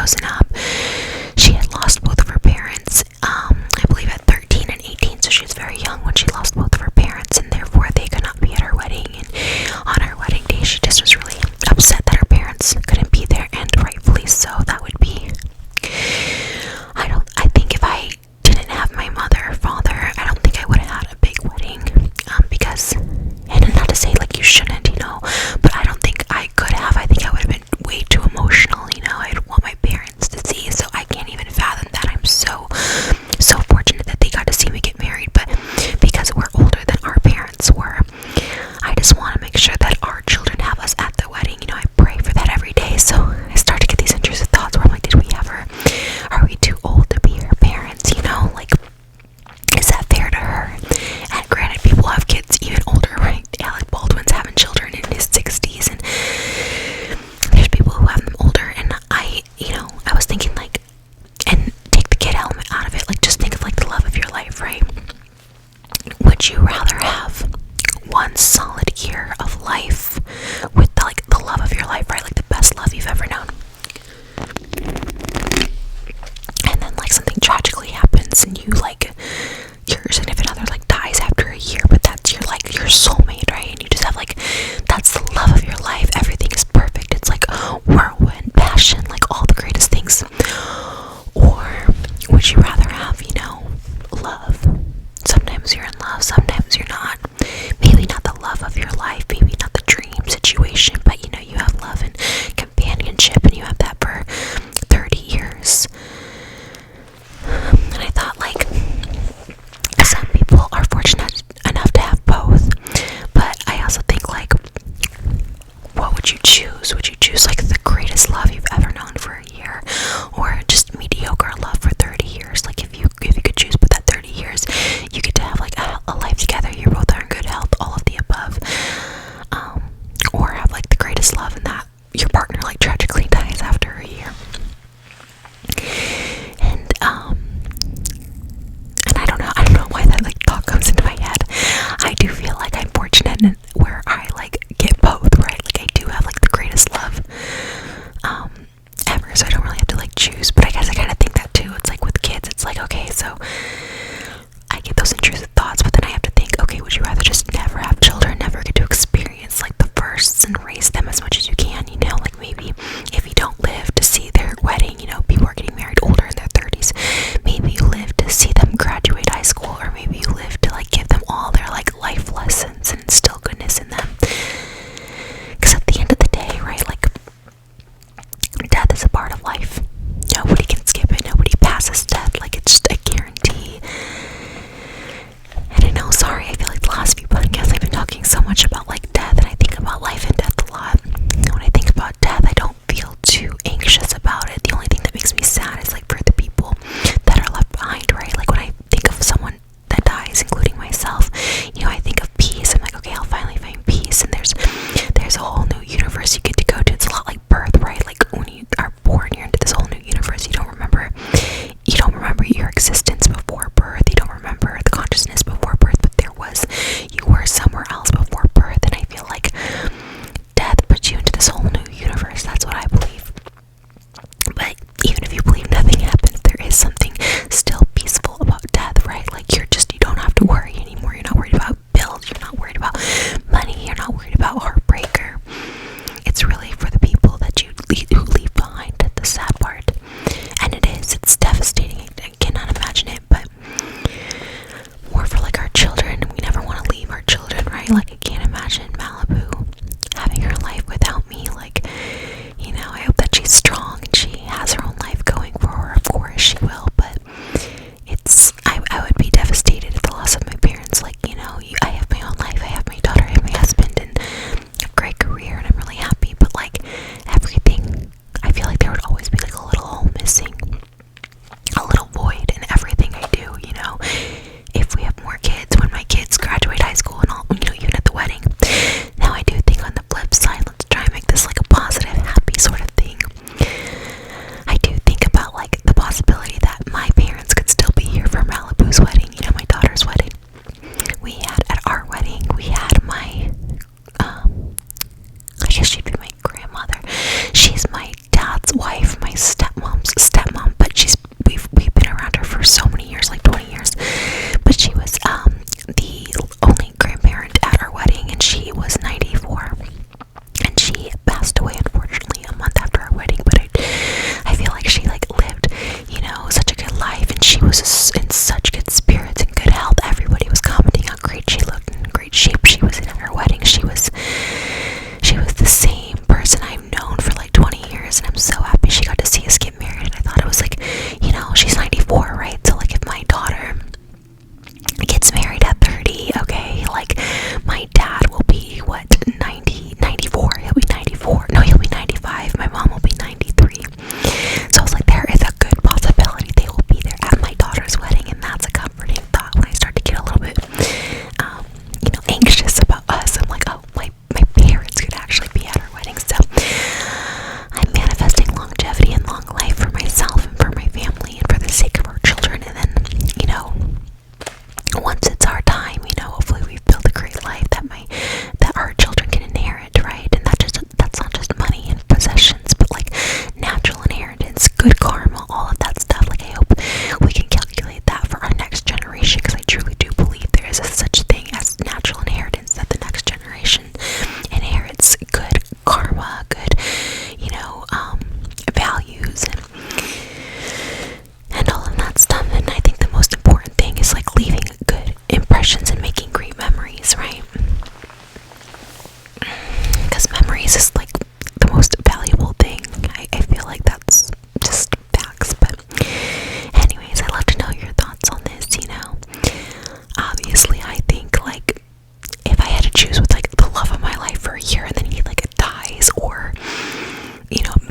frozen up. She had lost both of her parents, I believe at 13 and 18, so she was very young when she lost both of her parents, and therefore they could not be at her wedding. And on her wedding day, she just was really upset that her parents couldn't be there, and rightfully so. That would be, I think if I didn't have my mother or father, I don't think I would have had a big wedding, because, and not to say like you shouldn't, but I don't think I could have. I think I would have been way too emotional, I'd want my parents to see, so I can't even fathom that. I'm so fortunate that they got to see me get married, but because we're older than our parents were, I just want to make sure that our children have us at the wedding. I pray for that every day. So I start to get these intrusive thoughts where I'm like, did we ever, are we too old to be her parents, like, is that fair to her? And granted, people have kids even older, right? Alec Baldwin's having children in his 60s, and there's people who have them older, and I was thinking, like, and take the kid element out of it, like, just think of, like, the love of your life, right? Would you rather have one solid year of life with, like, the love of your life, right? Like, the best love you've ever known, and then, like, something tragically happens, and you, like, your significant other, like, dies after a year, but that's your, like, your soulmate, right? And you just have, like, that's the love of your life. Everything is perfect. It's like whirlwind, passion, like, all the greatest things. Or would you rather have, love? Sometimes you're in love, sometimes you're not. Maybe not the love of your life, maybe not the dream situation, but, you have love and companionship, and you have that for 30 years. And I thought, like, some people are fortunate enough to have both, but I also think, like, what would you choose? Would you choose, like, the greatest love you've ever known for a year, or just mediocre love for 30 years? Like, if you could choose, but that 30 years, you get to have, like, a life together, you both are in good health, all of the above, or have, like, the greatest love, and that your partner, like, tragically dies after a year. And I don't know why that, like, thought comes into my head. I do feel like I'm fortunate where I, like, get both, right? Like, I do have, like, the greatest love ever, so I don't really have to, like, choose. But I guess I kind of think that too. It's like with kids, it's like, okay, so I get those intrusive thoughts, but then I have to think, okay, would you rather just never have children, never get to experience, like, the firsts and raise them as much as you can, like, maybe if you don't live to see their wedding, people are getting married older in their 30s, maybe you live to see them graduate high school, or maybe you live to, like, give them all their, like, life lessons and instill goodness in them. Because at the end of the day, right, like, death is a part of life. Nobody can skip it. Nobody passes death. Like, it's just a guarantee. And I know, sorry, I feel like the last few podcasts I've been talking so much about, like, death, and I think about life and death a lot. And when I think about death, I don't feel too anxious about it. The only thing that makes me sad is, like, for the people that are left behind, right? Like, when I think of someone that dies, including myself, I think of peace. I'm like, okay, I'll finally find peace, and there's a whole new universe you get to go to. It's a lot like birth, right? Like, when you are born, you're into this whole new universe. You don't remember your existence before birth. You don't remember the consciousness before birth, but you were somewhere else before birth. And I feel like death puts you into this whole new universe. That's what I believe. But even if you believe nothing happened, there is something still peaceful about death, right? Like, you don't have to worry anymore. You're not worried about bills. You're not worried about money. You're not worried about heartbreak. It's really for the people that you leave behind, the sad part. And it's devastating. I cannot imagine it, but more for, like, our children. We never want to leave our children, right? Like, I can't imagine Malibu having her life without me. Like, I hope that she's strong and she has her own life going for her. Of course she will, but I would be devastated at the loss of my parents. Like, I have my own life, I have my daughter, I have my husband, and a great career, and I'm really happy, but, like, everything, I feel like there would always be, like, a little hole missing, a little void in everything I do, if we have more kids, when my kids graduate high school and all, even at the wedding. Now, I do think on the flip side, let's try and make this, like, a positive, happy sort of thing. I do think about, like, the possibility that my parents could still be here for Malibu's wedding, my daughter's wedding. At our wedding, we had my, I guess she'd be my grandmother. She's my dad's wife, my stepmom's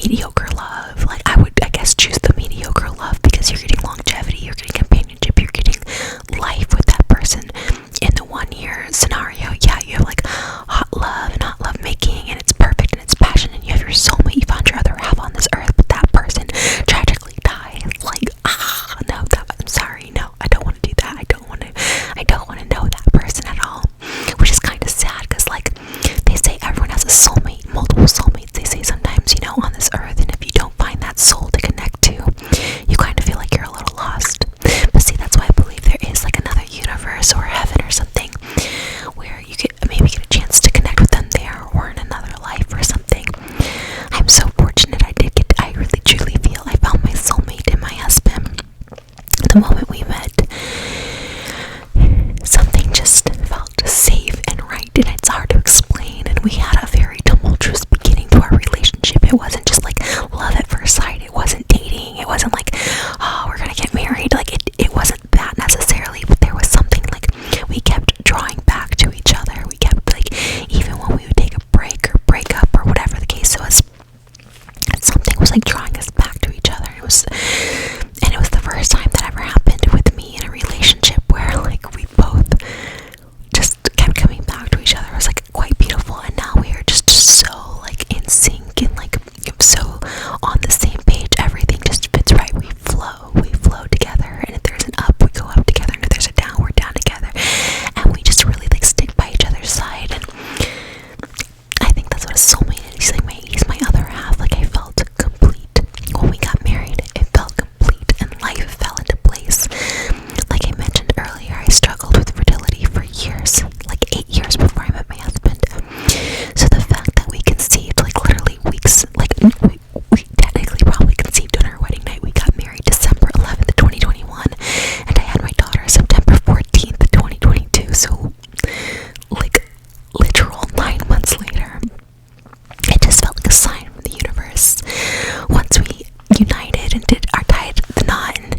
mediocre love. Like, I would, I guess, choose the mediocre love because you're getting longevity, you're getting companionship, you're getting life with that person. In the 1 year scenario, yeah, you have like hot love and hot love making, and it's perfect and it's passion, and you have your soulmate, you found your other half on this earth, but that person tragically dies. Like, no, I'm sorry, no, I don't want to do that. I don't want to know that person at all, which is kind of sad because, like, they say everyone has a soulmate, multiple soulmates. They say sometimes, you know, on this earth, and if you don't find that soul to connect to, you kind of feel like you're a little lost. But see, that's why I believe there is like another universe or heaven or something where you get maybe get a chance to connect with them there, or in another life or something. I'm so fortunate. I really truly feel I found my soulmate in my husband. The moment we met, something just felt safe and right, and it's hard to explain. And we had a very tumultuous beginning to our relationship. It wasn't just like love at first sight. It wasn't dating. It wasn't like, oh, we're gonna get married. Like, it wasn't that necessarily, but there was something like we kept drawing back to each other. We kept, like, even when we would take a break or break up or whatever the case was, something was like drawing us back to each other. It was the first time that ever happened with me in a relationship where, like, we both just kept coming back to each other. It was like quite beautiful, and now we are just so like in sync and like so on the same page. Everything just fits right. We flow together, and if there's an up, we go up together, and if there's a down, we're down together, and we just really like stick by each other's side. And I think that's what a soulmate is. He's my other half. Like, I felt complete when we got married. It felt complete, and life fell into place. Like I mentioned earlier, I struggled with fertility for years, like 8 years before I met my husband. So the fact that we conceived, like, literally weeks, like, we technically probably conceived on our wedding night. We got married December 11th, 2021, and I had my daughter September 14th, 2022. So, like, literal 9 months later, it just felt like a sign from the universe. Once we united and did our tied the knot, and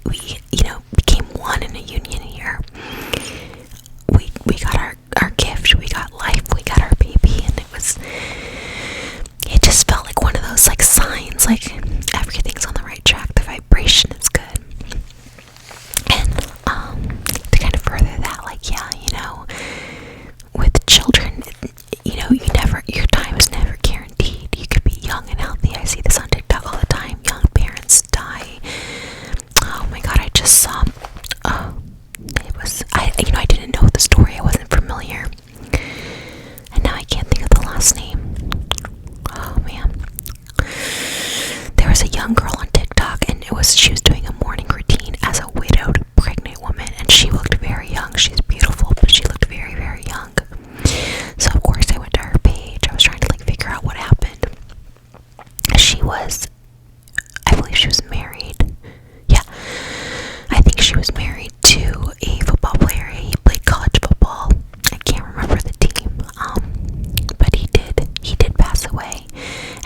we you know, became one in a union here, we got our gift, we got life, we got our baby, and it just felt like one of those like signs, like everything's on the right track, the vibration is good. And to kind of further that, like, yeah, you know, with children, you know, your time is never guaranteed. You could be young and healthy. I see this on TikTok all the time. Young parents die. Oh my god, I just saw, I didn't know the story. I wasn't familiar. And now I can't think of the last name. Oh man. There was a young girl on TikTok, and she was doing a morning routine as a widowed pregnant woman, and she looked very young. She's beautiful, but she looked very, very young. So of course I went to her page. I was trying to like figure out what happened. I believe she was married. Yeah, I think she was married to a football player. He played college football. I can't remember the team. But he did pass away,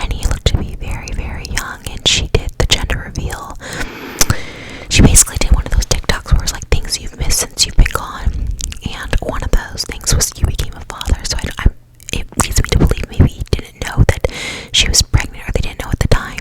and he looked to be very, very young. And she did the gender reveal. She basically did one of those TikToks where it's like things you've missed since you've been gone, and one of those things was you became a father. So it leads me to believe maybe he didn't know that she was pregnant, or they didn't know at the time.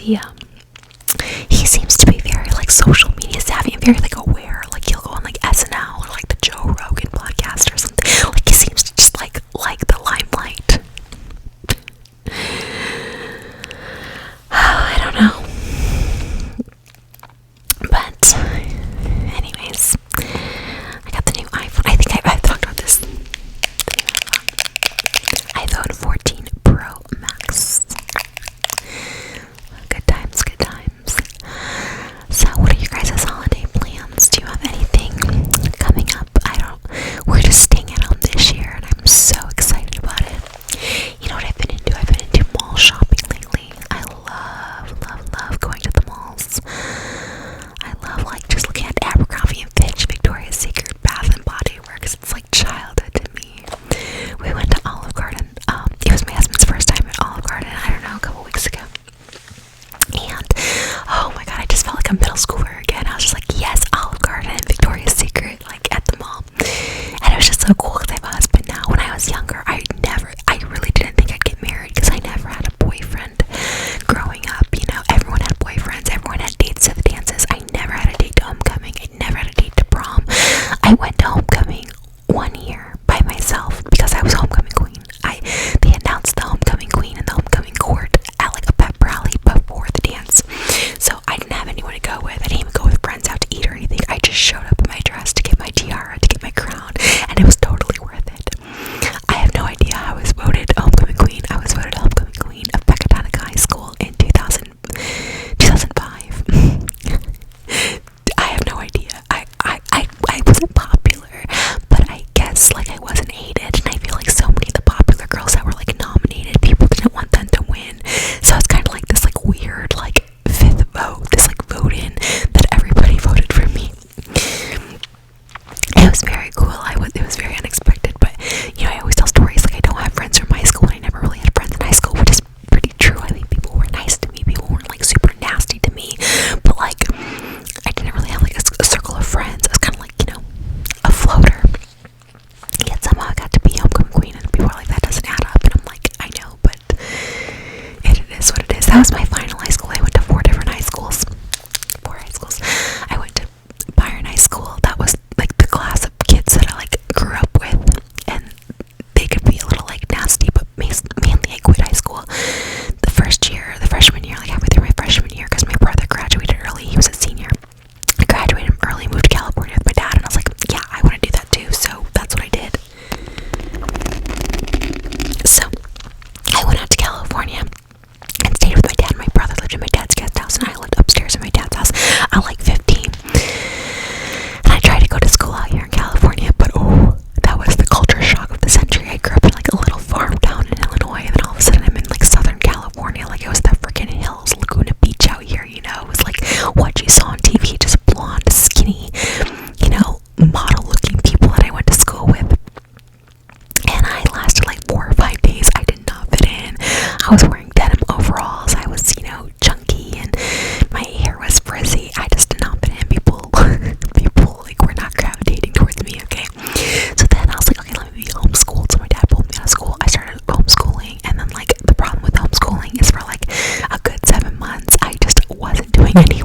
he seems to be very like social media savvy and very like aware. Like he'll go on like SNL or like the Joe Rogan podcast or something. Like he seems to just like the limelight. I don't know. But anyways, I got the new iPhone. I think I've talked about this. iPhone 14 Pro Max. Good times, good times. So what are your guys' holiday plans? Do you have anything coming up? We're just staying at home this year and I'm so excited about it. You know what I've been into? I've been into mall shopping lately. I love going to the malls. I love like just looking at Abercrombie and Fitch, Victoria's Secret, Bath and Body Works. It's like childhood to me. We went to Olive Garden. It was my husband's first time at Olive Garden, I don't know, a couple weeks ago. And oh my god, I just felt like a middle schooler again. I was just like, yes, Olive Garden and Victoria's Secret, like at the mall. And it was just so cool because I have a husband now. When I was younger, I really didn't think I'd get married because I never had a boyfriend growing up. You know, everyone had boyfriends, everyone had dates to the dances. I never had a date to homecoming. I never had a date to prom. I went to homecoming 1 year by myself because I was homecoming queen. They announced the homecoming queen and the homecoming court at like a pep rally before the dance. So I didn't have anyone to go with. I didn't even go with friends out to eat or anything. I just showed up in my dress to get my tiara, to get my crown, and it was totally worth it. I have no idea how I was voted homecoming queen. I was voted homecoming queen of Pecatonica High School in 2005. I have no idea. I wasn't popular, but I guess like I wasn't hated, and I feel like so many of the popular girls that were like nominated, people didn't want them to win. So it's kind of like this like weird like fifth vote, this like vote in that everybody voted for me. It was very cool. It was very unexpected, but you know, I always tell stories like I don't have friends from high school and I never really had friends in high school, which is pretty true. I think people were nice to me. People weren't like super nasty to me, but like I didn't really have like a circle of friends. I was kind of like, you know, a floater. Yet somehow I got to be homecoming queen and people were like, that doesn't add up, and I'm like, I know, but it is what it is. That was my final high school. I went to 4 different high schools. 4 high schools. I went to Byron High School. That was like the class of kids that I like grew up with, and they could be a little like nasty, but mainly I quit high school the freshman year, like halfway through my freshman year, because my brother graduated early. He was a senior. I graduated early, moved to California with my dad, and I was like, yeah, I want to do that too. So that's what I did. So I went out to California and stayed with my dad. My brother lived in my dad's guest house, and I lived upstairs in my dad's house. I was like 15, and I tried to go to school out here in California, but oh, that was the culture shock of the century. I grew up in like a little farm town in Illinois, and then all of a sudden I'm in like Southern California. Like it was the freaking hills, Laguna Beach out here, you know. It was like what you saw on TV, just blonde, skinny, you know, model-looking people that I went to school with. And I lasted like 4 or 5 days. I did not fit in. I was wearing denim overalls. I was, you know, chunky, and my hair was frizzy. I just did not fit in. People like were not gravitating towards me. Okay, so then I was like, okay, let me be homeschooled. So my dad pulled me out of school. I started homeschooling, and then like the problem with homeschooling is for like a good 7 months I just wasn't doing any